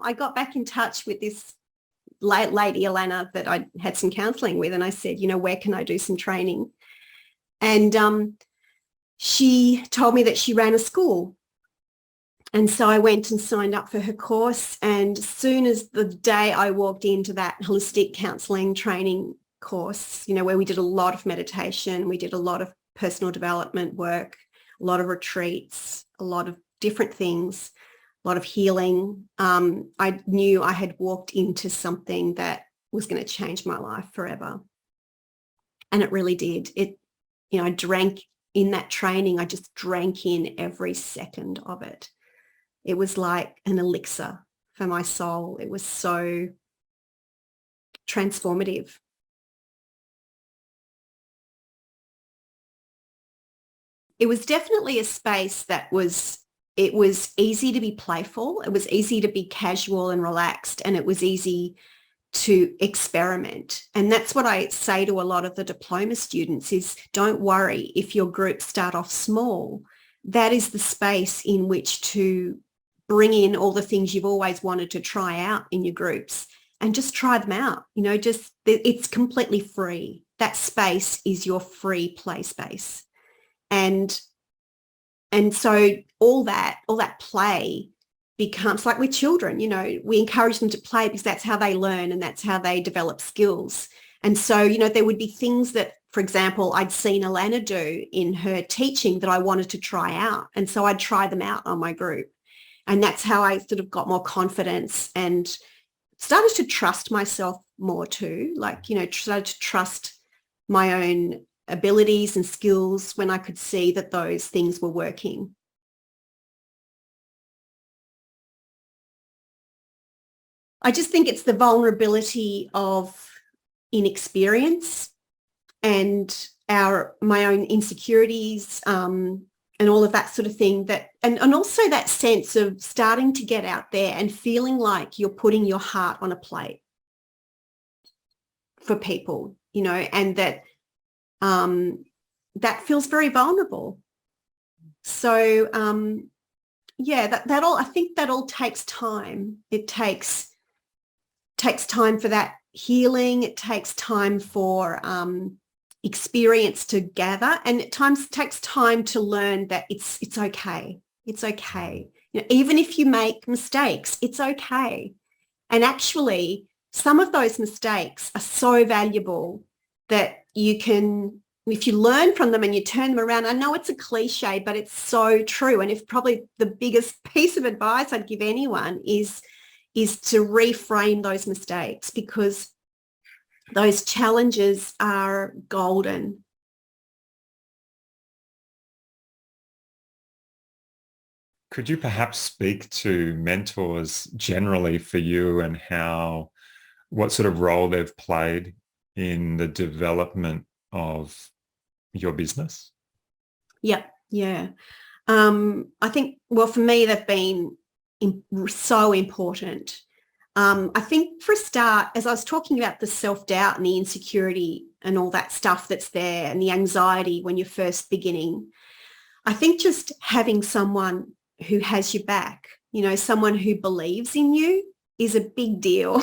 I got back in touch with this lady, Alana, that I had some counselling with, and I said, where can I do some training? And she told me that she ran a school. And so I went and signed up for her course. And as soon as the day I walked into that holistic counselling training course, where we did a lot of meditation, we did a lot of personal development work, a lot of retreats, a lot of different things, a lot of healing. I knew I had walked into something that was going to change my life forever. And it really did. I drank in that training. I just drank in every second of it. It was like an elixir for my soul. It was so transformative. It was definitely a space that it was easy to be playful. It was easy to be casual and relaxed, and it was easy to experiment. And that's what I say to a lot of the diploma students is, don't worry if your groups start off small. That is the space in which to bring in all the things you've always wanted to try out in your groups and just try them out. It's completely free. That space is your free play space. And so all that play becomes like with children, we encourage them to play because that's how they learn and that's how they develop skills. And so, there would be things that, for example, I'd seen Alana do in her teaching that I wanted to try out. And so I'd try them out on my group. And that's how I sort of got more confidence and started to trust myself more too, started to trust my own abilities and skills when I could see that those things were working. I just think it's the vulnerability of inexperience and my own insecurities, and all of that sort of thing, and also that sense of starting to get out there and feeling like you're putting your heart on a plate for people, and that feels very vulnerable. So I think that all takes time. It takes time for that healing. It takes time for experience to gather, and at times it takes time to learn that it's okay. It's okay. Even if you make mistakes, it's okay. And actually, some of those mistakes are so valuable that you can, if you learn from them and you turn them around, I know it's a cliche, but it's so true. And if probably the biggest piece of advice I'd give anyone is to reframe those mistakes, because those challenges are golden. Could you perhaps speak to mentors generally for you and what sort of role they've played in the development of your business? Yeah. I think, well, for me, they've been so important. I think for a start, as I was talking about the self-doubt and the insecurity and all that stuff that's there and the anxiety when you're first beginning, I think just having someone who has your back, someone who believes in you is a big deal.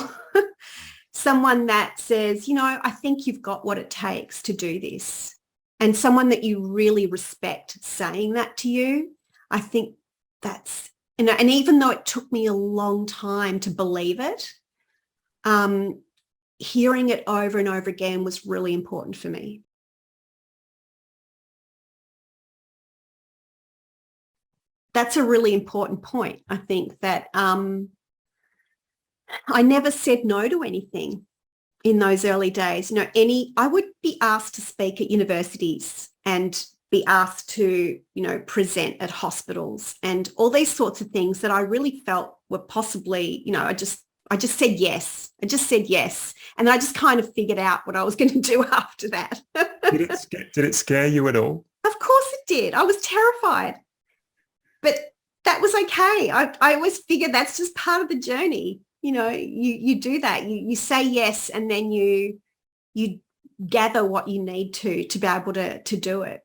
Someone that says, I think you've got what it takes to do this. And someone that you really respect saying that to you, I think that's, and even though it took me a long time to believe it, hearing it over and over again was really important for me. That's a really important point. I think that I never said no to anything in those early days. I would be asked to speak at universities and be asked to, present at hospitals and all these sorts of things that I really felt were possibly, I just said yes. I just said yes. And then I just kind of figured out what I was going to do after that. Did it scare you at all? Of course it did. I was terrified. But that was okay. I always figured that's just part of the journey. You do that. You say yes, and then you gather what you need to be able to do it.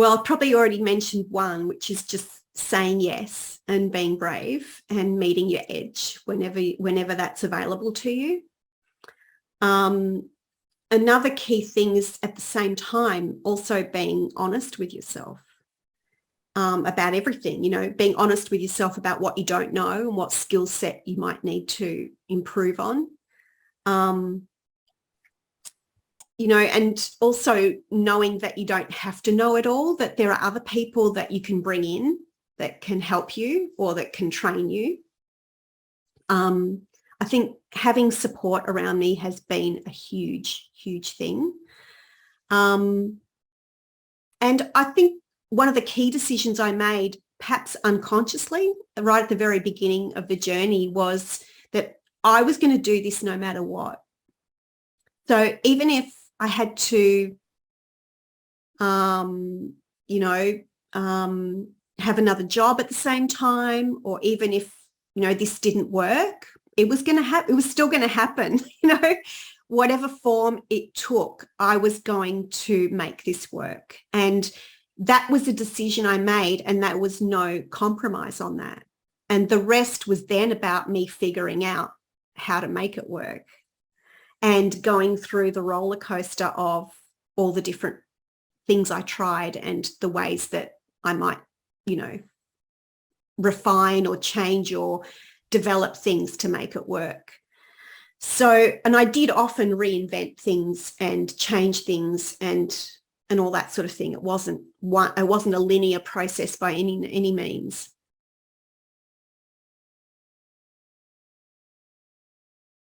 Well, I've probably already mentioned one, which is just saying yes and being brave and meeting your edge whenever that's available to you. Another key thing is at the same time also being honest with yourself about everything, being honest with yourself about what you don't know and what skill set you might need to improve on. And also knowing that you don't have to know it all, that there are other people that you can bring in that can help you or that can train you. I think having support around me has been a huge, huge thing. And I think one of the key decisions I made, perhaps unconsciously, right at the very beginning of the journey, was that I was going to do this no matter what. So even if I had to, have another job at the same time, or even if, this didn't work, it was going to happen. It was still going to happen, whatever form it took, I was going to make this work. And that was a decision I made, and that was no compromise on that. And the rest was then about me figuring out how to make it work and going through the roller coaster of all the different things I tried and the ways that I might, refine or change or develop things to make it work. So, and I did often reinvent things and change things and all that sort of thing. It wasn't a linear process by any means.